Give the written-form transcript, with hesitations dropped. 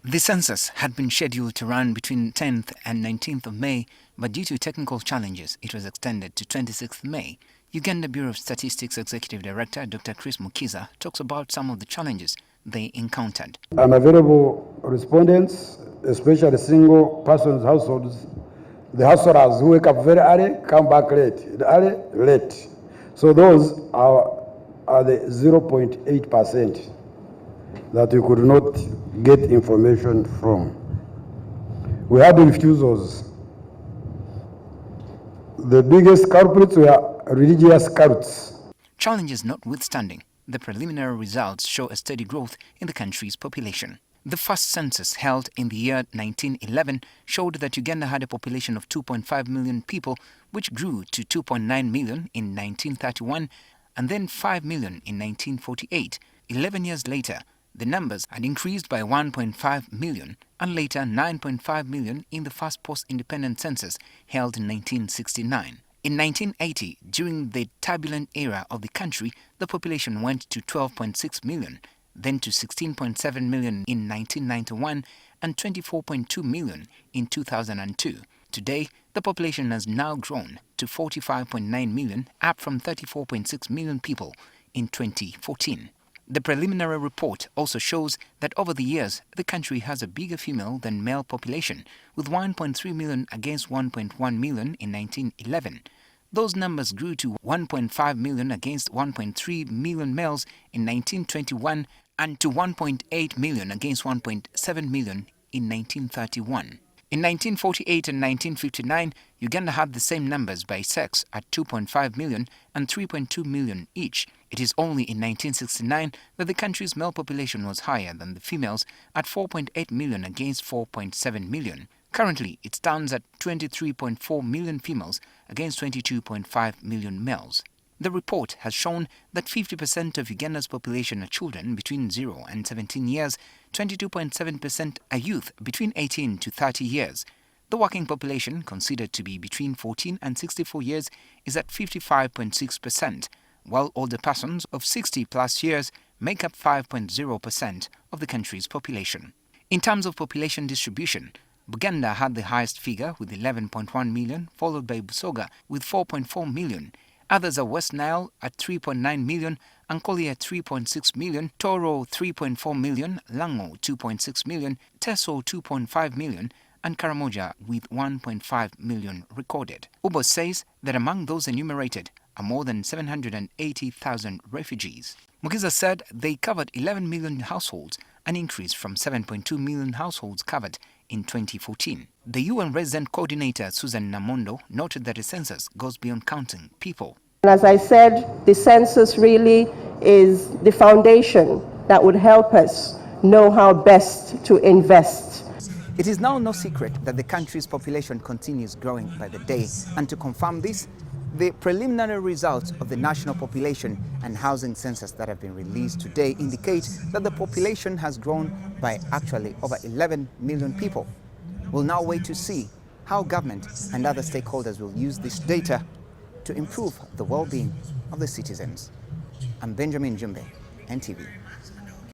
The census had been scheduled to run between 10th and 19th of May, but due to technical challenges, it was extended to 26th May. Uganda Bureau of Statistics Executive Director Dr. Chris Mukiza talks about some of the challenges they encountered. Unavailable respondents, especially single persons households, the householders who wake up very early, come back late, early, late. So those are the 0.8% that we could not get information from. We had refusals. The biggest culprits were religious cults. Challenges notwithstanding, the preliminary results show a steady growth in the country's population. The first census held in the year 1911 showed that Uganda had a population of 2.5 million people, which grew to 2.9 million in 1931 and then 5 million in 1948. 11 years later, the numbers had increased by 1.5 million and later 9.5 million in the first post-independent census held in 1969. In 1980, during the turbulent era of the country, the population went to 12.6 million, then to 16.7 million in 1991 and 24.2 million in 2002. Today, the population has now grown to 45.9 million, up from 34.6 million people in 2014. The preliminary report also shows that over the years, the country has a bigger female than male population, with 1.3 million against 1.1 million in 1911. Those numbers grew to 1.5 million against 1.3 million males in 1921 and to 1.8 million against 1.7 million in 1931. In 1948 and 1959, Uganda had the same numbers by sex at 2.5 million and 3.2 million each. It is only in 1969 that the country's male population was higher than the females at 4.8 million against 4.7 million. Currently, it stands at 23.4 million females against 22.5 million males. The report has shown that 50% of Uganda's population are children between 0 and 17 years, 22.7% are youth between 18 to 30 years. The working population, considered to be between 14 and 64 years, is at 55.6%, while older persons of 60 plus years make up 5.0% of the country's population. In terms of population distribution, Buganda had the highest figure with 11.1 million, followed by Busoga with 4.4 million. Others are West Nile at 3.9 million, Ankoli at 3.6 million, Toro 3.4 million, Lango 2.6 million, Teso 2.5 million, and Karamoja with 1.5 million recorded. Ubo says that among those enumerated are more than 780,000 refugees. Mukiza said they covered 11 million households, an increase from 7.2 million households covered in 2014. The UN resident coordinator Susan Namondo noted that the census goes beyond counting people. As I said, the census really is the foundation that would help us know how best to invest. It is now no secret that the country's population continues growing by the day, and to confirm this, the preliminary results of the National Population and Housing Census that have been released today indicate that the population has grown by actually over 11 million people. We'll now wait to see how government and other stakeholders will use this data to improve the well-being of the citizens. I'm Benjamin Jumbe, NTV.